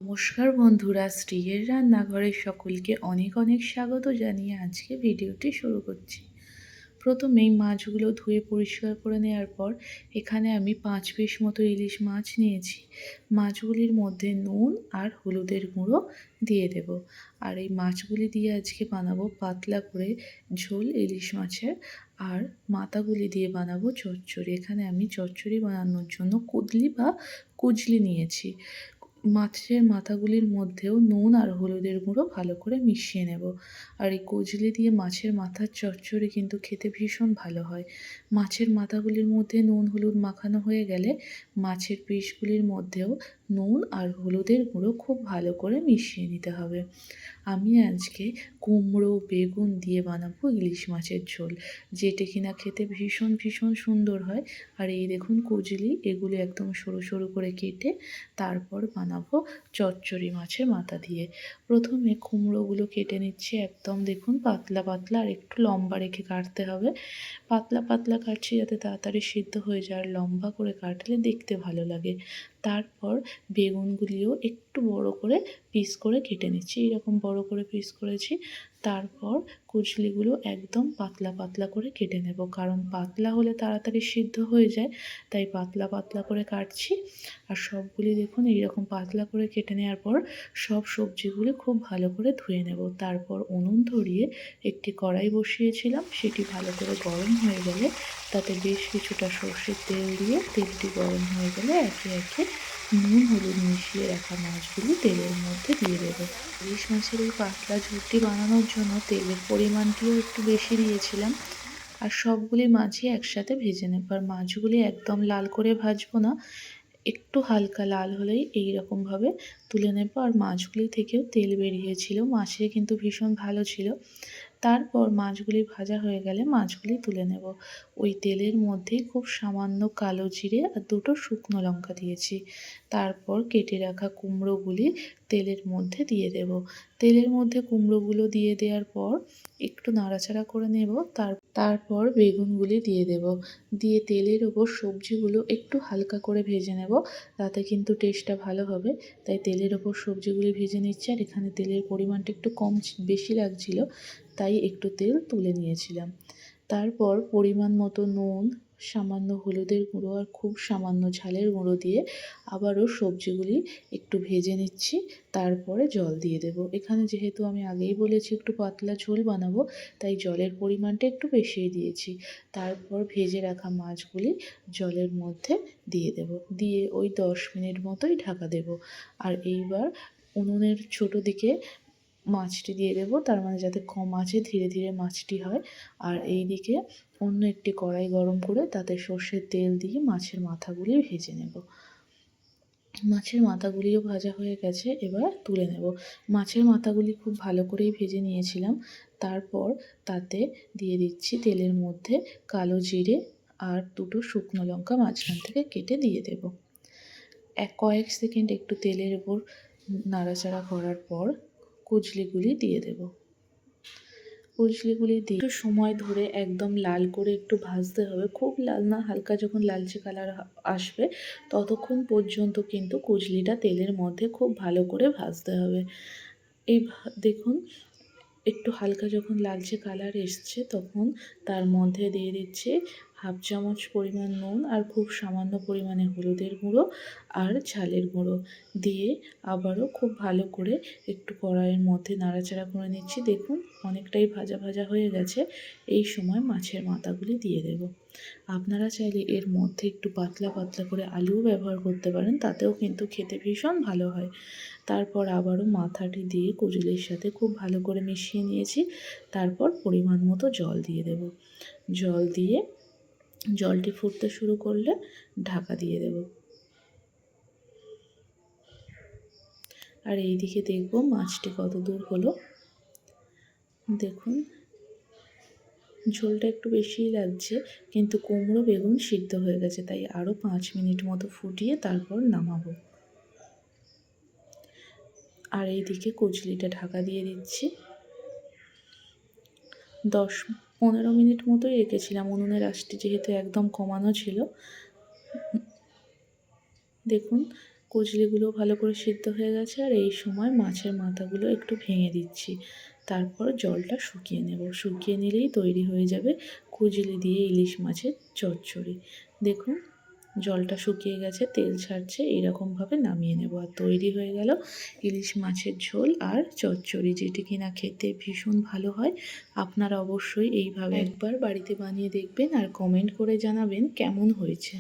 নমস্কার বন্ধুরা, শ্রীয়ের রান্নাঘরে সকলকে অনেক অনেক স্বাগত জানিয়ে আজকে ভিডিওটি শুরু করছি। প্রথমেই মাছগুলো ধুয়ে পরিষ্কার করে নেওয়ার পর এখানে আমি 5 পিস মতো ইলিশ মাছ নিয়েছি। মাছগুলির মধ্যে নুন আর হলুদের গুঁড়ো দিয়ে দেব। আর এই মাছগুলি দিয়ে আজকে বানাবো পাতলা করে ঝোল ইলিশ মাছের। আর মাথাগুলি দিয়ে বানাবো চচ্চড়ি। এখানে আমি চচ্চড়ি বানানোর জন্য কুদলি বা কুজলি নিয়েছি। মাছের মাথাগুলির মধ্যেও নুন আর হলুদের গুঁড়ো ভালো করে মিশিয়ে নেব। আর এই কজলি দিয়ে মাছের মাথার চচ্চড়ি কিন্তু খেতে ভীষণ ভালো হয়। মাছের মাথাগুলির মধ্যে নুন হলুদ মাখানো হয়ে গেলে মাছের পিসগুলির মধ্যেও নুন আর হলুদের গুঁড়ো খুব ভালো করে মিশিয়ে নিতে হবে। আমি আজকে কুমড়ো বেগুন দিয়ে বানাবো ইলিশ মাছের ঝোল, যেটা কিনা খেতে ভীষণ ভীষণ সুন্দর হয়। আর এই দেখুন কজলি, এগুলি একদম সরু সরু করে কেটে তারপর বানাবো চচ্চড়ি মাছের মাথা দিয়ে। প্রথমে কুমড়োগুলো কেটে নিচ্ছি, একদম দেখুন পাতলা পাতলা, আর একটু লম্বা রেখে কাটতে হবে। পাতলা পাতলা কাটছি যাতে তাড়াতাড়ি সিদ্ধ হয়ে যায়, আর লম্বা করে কাটলে দেখতে ভালো লাগে। তারপর বেগুনগুলিও একটু বড় করে পিস করে কেটে নিচ্ছি, এরকম বড় করে পিস করেছি। তারপর কুচলিগুলো একদম পাতলা পাতলা করে কেটে নেব, কারণ পাতলা হলে তাড়াতাড়ি সিদ্ধ হয়ে যায়, তাই পাতলা পাতলা করে কাটছি। আর সবগুলি দেখুন এইরকম পাতলা করে কেটে নেওয়ার পর সব সবজিগুলি খুব ভালো করে ধুয়ে নেব। তারপর উনুন ধরিয়ে একটি কড়াই বসিয়েছিলাম, সেটি ভালো করে গরম হয়ে গেলে তাতে বেশ কিছুটা সর্ষের তেল দিয়ে তেলটি গরম হয়ে গেলে একে একে নুন হলুদ মিশিয়ে রাখা মাছগুলি তেলের মধ্যে দিয়ে দেবো। ইলিশ মাছের এই পাতলা ঝোলটি বানানোর জন্য তেলের পরিমাণটিও একটু বেশি দিয়েছিলাম। আর সবগুলি মাছই একসাথে ভেজে নেব। আর মাছগুলি একদম লাল করে ভাজবো না, একটু হালকা লাল হলেই এই রকমভাবে তুলে নেব। আর মাছগুলি থেকেও তেল বেরিয়েছিল, মাছের কিন্তু ভীষণ ভালো ছিল। তারপর মাছগুলি ভাজা হয়ে গেলে মাছগুলি তুলে নেব। ওই তেলের মধ্যেই খুব সামান্য কালো জিরে আর দুটো শুকনো লঙ্কা দিয়েছি। তারপর কেটে রাখা কুমড়োগুলি তেলের মধ্যে দিয়ে দেব। তেলের মধ্যে কুমড়োগুলো দিয়ে দেওয়ার পর একটু নাড়াচাড়া করে নেব। তারপর বেগুনগুলি দিয়ে দেব। দিয়ে তেলের ওপর সবজিগুলো একটু হালকা করে ভেজে নেব, তাতে কিন্তু টেস্টটা ভালো হবে। তাই তেলের ওপর সবজিগুলি ভেজে নিচ্ছি। আর এখানে তেলের পরিমাণটা একটু কম বেশি লাগছিল, তাই একটু তেল তুলে নিয়েছিলাম। তারপর পরিমাণ মতো নুন, সামান্য হলুদের গুঁড়ো আর খুব সামান্য ঝালের গুঁড়ো দিয়ে আবারও সবজিগুলি একটু ভেজে নিচ্ছি। তারপরে জল দিয়ে দেব। এখানে যেহেতু আমি আগেই বলেছি একটু পাতলা ঝোল বানাবো, তাই জলের পরিমাণটা একটু বেশিই দিয়েছি। তারপর ভেজে রাখা মাছগুলি জলের মধ্যে দিয়ে দেব, দিয়ে ওই 10 মিনিট মতোই ঢাকা দেব। আর এইবার উনুনের ছোটো দিকে মাছটি দিয়ে দেব, তার মানে যাতে কম আঁচে ধীরে ধীরে মাছটি হয়। আর এই দিকে অন্য একটি কড়াই গরম করে তাতে সর্ষের তেল দিয়ে মাছের মাথাগুলি ভেজে নেব। মাছের মাথাগুলিও ভাজা হয়ে গেছে, এবার তুলে নেব। মাছের মাথাগুলি খুব ভালো করেই ভেজে নিয়েছিলাম। তারপর তাতে দিয়ে দিচ্ছি তেলের মধ্যে কালো জিরে আর দুটো শুকনো লঙ্কা মাঝখান থেকে কেটে দিয়ে দেব। কয়েক সেকেন্ড একটু তেলের উপর নাড়াচাড়া করার পর কুচলিগুলি দিয়ে দেব। কুচলিগুলি দিয়ে একটু সময় ধরে একদম লাল করে একটু ভাজতে হবে, খুব লাল না, হালকা যখন লালচে কালার আসবে ততক্ষণ পর্যন্ত কিন্তু কুচলিটা তেলের মধ্যে খুব ভালো করে ভাজতে হবে। এই দেখুন একটু হালকা যখন লালচে কালার এসছে তখন তার মধ্যে দিয়ে দিচ্ছি হাফ চামচ পরিমাণ নুন আর খুব সামান্য পরিমাণে হলুদের গুঁড়ো আর ঝালের গুঁড়ো দিয়ে আবারও খুব ভালো করে একটু কড়াইয়ের মধ্যে নাড়াচাড়া করে নিচ্ছি। দেখুন অনেকটাই ভাজা ভাজা হয়ে গেছে। এই সময় মাছের মাথাগুলি দিয়ে দেব। আপনারা চাইলে এর মধ্যে একটু পাতলা পাতলা করে আলুও ব্যবহার করতে পারেন, তাতেও কিন্তু খেতে ভীষণ ভালো হয়। তারপর আবারও মাথাটি দিয়ে কুচুলির সাথে খুব ভালো করে মিশিয়ে নিয়েছি। তারপর পরিমাণ মতো জল দিয়ে দেব। জল দিয়ে জলটি ফুটতে শুরু করলে ঢাকা দিয়ে দেব। আর এই দিকে দেখব মাছটি কত দূর হলো। দেখুন ঝোলটা একটু বেশিই লাগছে, কিন্তু কুমড়ো বেগুন সিদ্ধ হয়ে গেছে, তাই আরও 5 মিনিট মতো ফুটিয়ে তারপর নামাবো। আর এই দিকে কচুরিটা ঢাকা দিয়ে দিচ্ছি। 10-15 মিনিট মতোই রেখেছিলাম, উনুনের আঁচটি যেহেতু একদম কমানো ছিল। দেখুন কচলিগুলো ভালো করে সিদ্ধ হয়ে গেছে, আর এই সময় মাছের মাথাগুলো একটু ভেঙে দিচ্ছি। তারপর জলটা শুকিয়ে নেব। শুকিয়ে নিলেই তৈরি হয়ে যাবে কচলি দিয়ে ইলিশ মাছের চচ্চড়ি। দেখুন জলটা শুকিয়ে গেছে, তেল ছাড়ছে, এইরকমভাবে নামিয়ে নেব। আর তৈরি হয়ে গেল ইলিশ মাছের ঝোল আর চচ্চড়ি, যেটি কিনা খেতে ভীষণ ভালো হয়। আপনারা অবশ্যই এইভাবে একবার বাড়িতে বানিয়ে দেখবেন আর কমেন্ট করে জানাবেন কেমন হয়েছে।